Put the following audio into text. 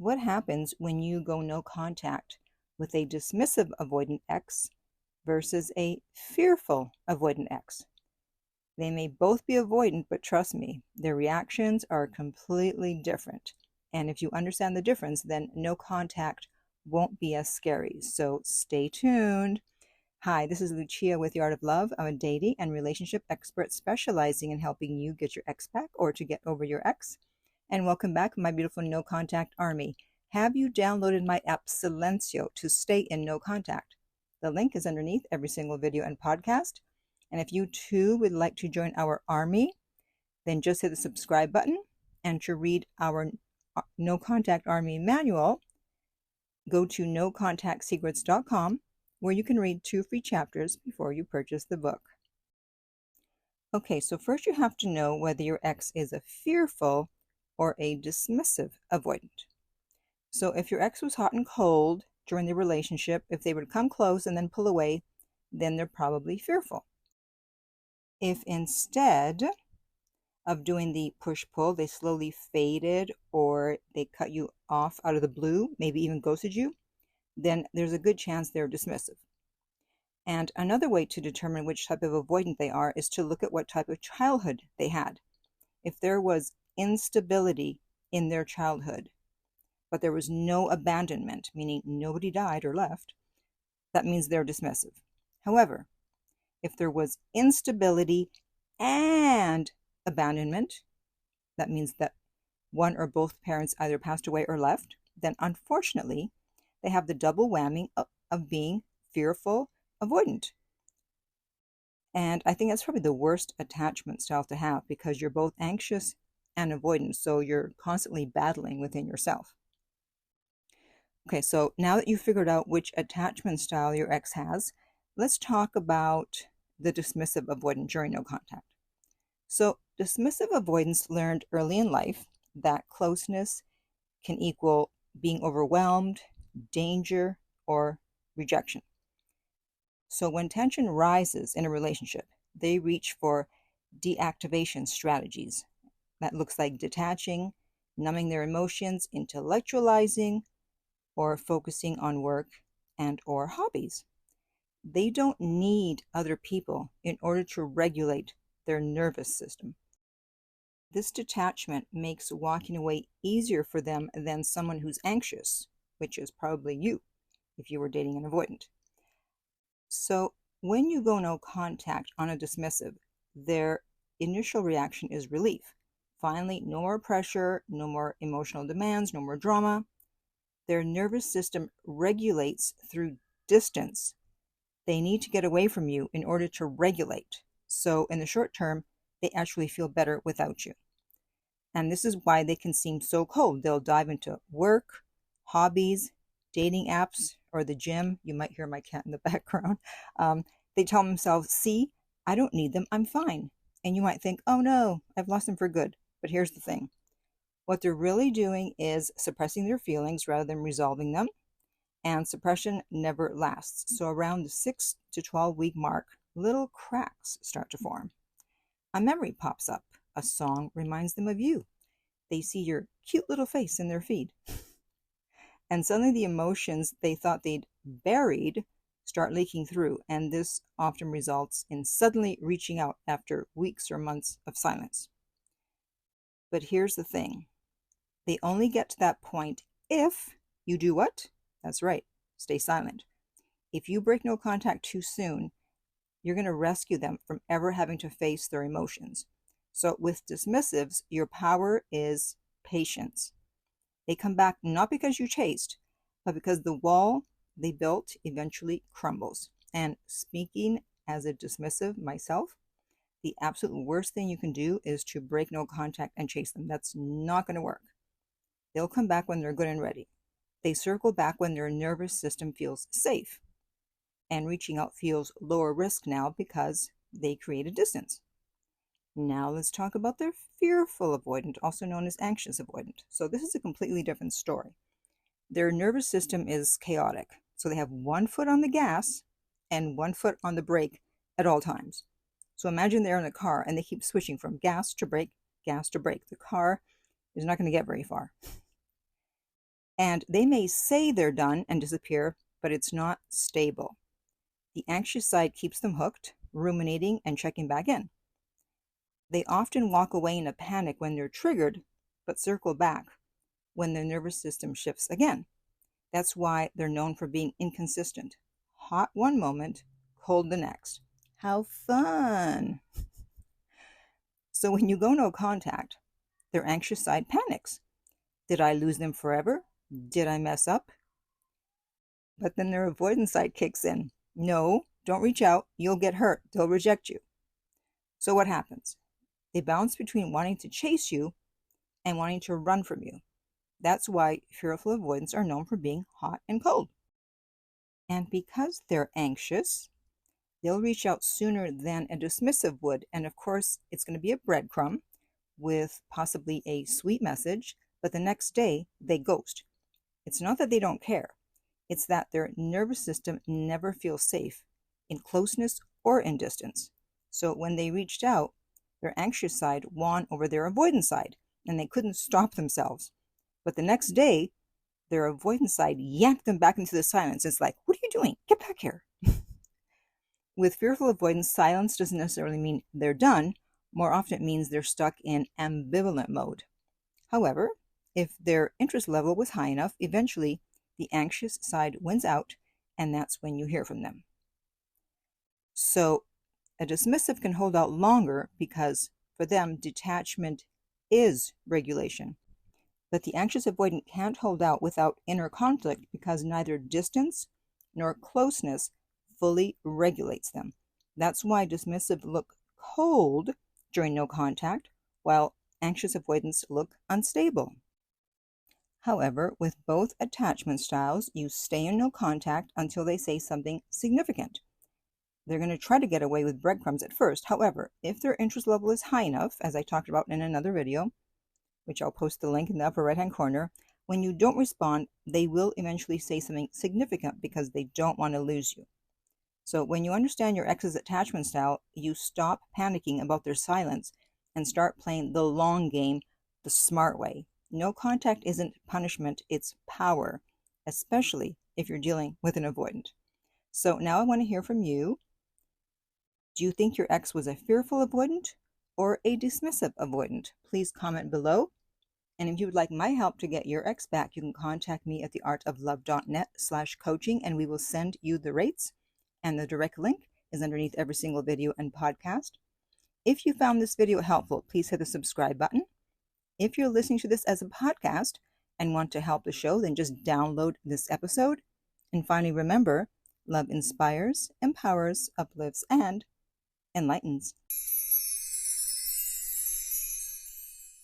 what happens when you go no contact with a dismissive avoidant ex versus a fearful avoidant ex? They may both be avoidant, but trust me, their reactions are completely different. And if you understand the difference, then no contact won't be as scary. So stay tuned. Hi, this is Lucia with The Art of Love. I'm a dating and relationship expert specializing in helping you get your ex back or to get over your ex. And welcome back, my beautiful no contact army. Have you downloaded my app Silencio to stay in no contact? The link is underneath every single video and podcast. And if you too would like to join our army, then just hit the subscribe button. And to read our No Contact Army manual, go to nocontactsecrets.com, where you can read 2 free chapters before you purchase the book. Okay, so first you have to know whether your ex is a fearful or a dismissive avoidant. So if your ex was hot and cold during the relationship, if they would come close and then pull away, then they're probably fearful. If instead of doing the push-pull, they slowly faded or they cut you off out of the blue, maybe even ghosted you, then there's a good chance they're dismissive. And another way to determine which type of avoidant they are is to look at what type of childhood they had. If there was instability in their childhood, but there was no abandonment, meaning nobody died or left, that means they're dismissive. However, if there was instability and abandonment, that means that one or both parents either passed away or left, then unfortunately, they have the double whammy of being fearful avoidant. And I think that's probably the worst attachment style to have because you're both anxious and avoidant, so you're constantly battling within yourself. Okay, so now that you've figured out which attachment style your ex has, let's talk about the dismissive avoidant during no contact. So dismissive avoidance learned early in life that closeness can equal being overwhelmed, danger, or rejection. So when tension rises in a relationship, they reach for deactivation strategies. That looks like detaching, numbing their emotions, intellectualizing, or focusing on work and or hobbies. They don't need other people in order to regulate their nervous system. This detachment makes walking away easier for them than someone who's anxious, which is probably you if you were dating an avoidant. So when you go no contact on a dismissive, their initial reaction is relief. Finally, no more pressure, no more emotional demands, no more drama. Their nervous system regulates through distance. They need to get away from you in order to regulate. So in the short term, they actually feel better without you. And this is why they can seem so cold. They'll dive into work, hobbies, dating apps, or the gym. You might hear my cat in the background. They tell themselves, see, I don't need them, I'm fine. And you might think, oh no, I've lost them for good. But here's the thing. What they're really doing is suppressing their feelings rather than resolving them. And suppression never lasts. So around the 6 to 12 week mark, little cracks start to form. A memory pops up. A song reminds them of you. They see your cute little face in their feed. And suddenly the emotions they thought they'd buried start leaking through. And this often results in suddenly reaching out after weeks or months of silence. But here's the thing. They only get to that point if you do what? That's right, stay silent. If you break no contact too soon, you're going to rescue them from ever having to face their emotions. So with dismissives, your power is patience. They come back not because you chased, but because the wall they built eventually crumbles. And speaking as a dismissive myself, the absolute worst thing you can do is to break no contact and chase them. That's not going to work. They'll come back when they're good and ready. They circle back when their nervous system feels safe. And reaching out feels lower risk now because they create a distance. Now let's talk about their fearful avoidant, also known as anxious avoidant. So this is a completely different story. Their nervous system is chaotic. So they have one foot on the gas and one foot on the brake at all times. So imagine they're in a car and they keep switching from gas to brake, gas to brake. The car is not going to get very far. And they may say they're done and disappear, but it's not stable. The anxious side keeps them hooked, ruminating and checking back in. They often walk away in a panic when they're triggered, but circle back when their nervous system shifts again. That's why they're known for being inconsistent. Hot one moment, cold the next. How fun! So when you go no contact, their anxious side panics. Did I lose them forever? Did I mess up? But then their avoidance side kicks in. No, don't reach out. You'll get hurt. They'll reject you. So what happens? They bounce between wanting to chase you and wanting to run from you. That's why fearful avoidants are known for being hot and cold. And because they're anxious, they'll reach out sooner than a dismissive would. And of course, it's going to be a breadcrumb with possibly a sweet message, but the next day they ghost. It's not that they don't care. It's that their nervous system never feels safe in closeness or in distance. So when they reached out, their anxious side won over their avoidance side, and they couldn't stop themselves. But the next day, their avoidance side yanked them back into the silence. It's like, what are you doing? Get back here. With fearful avoidance, silence doesn't necessarily mean they're done. More often it means they're stuck in ambivalent mode. However, if their interest level was high enough, eventually the anxious side wins out, and that's when you hear from them. So a dismissive can hold out longer because for them, detachment is regulation. But the anxious avoidant can't hold out without inner conflict because neither distance nor closeness fully regulates them. That's why dismissive look cold during no contact, while anxious avoidants look unstable. However, with both attachment styles, you stay in no contact until they say something significant. They're going to try to get away with breadcrumbs at first. However, if their interest level is high enough, as I talked about in another video, which I'll post the link in the upper right-hand corner, when you don't respond, they will eventually say something significant because they don't want to lose you. So when you understand your ex's attachment style, you stop panicking about their silence and start playing the long game the smart way. No contact isn't punishment, it's power, especially if you're dealing with an avoidant. So now I want to hear from you. Do you think your ex was a fearful avoidant or a dismissive avoidant? Please comment below. And if you would like my help to get your ex back, you can contact me at theartoflove.net/coaching and we will send you the rates. And the direct link is underneath every single video and podcast. If you found this video helpful, please hit the subscribe button. If you're listening to this as a podcast and want to help the show, then just download this episode. And finally, remember, love inspires, empowers, uplifts, and enlightens.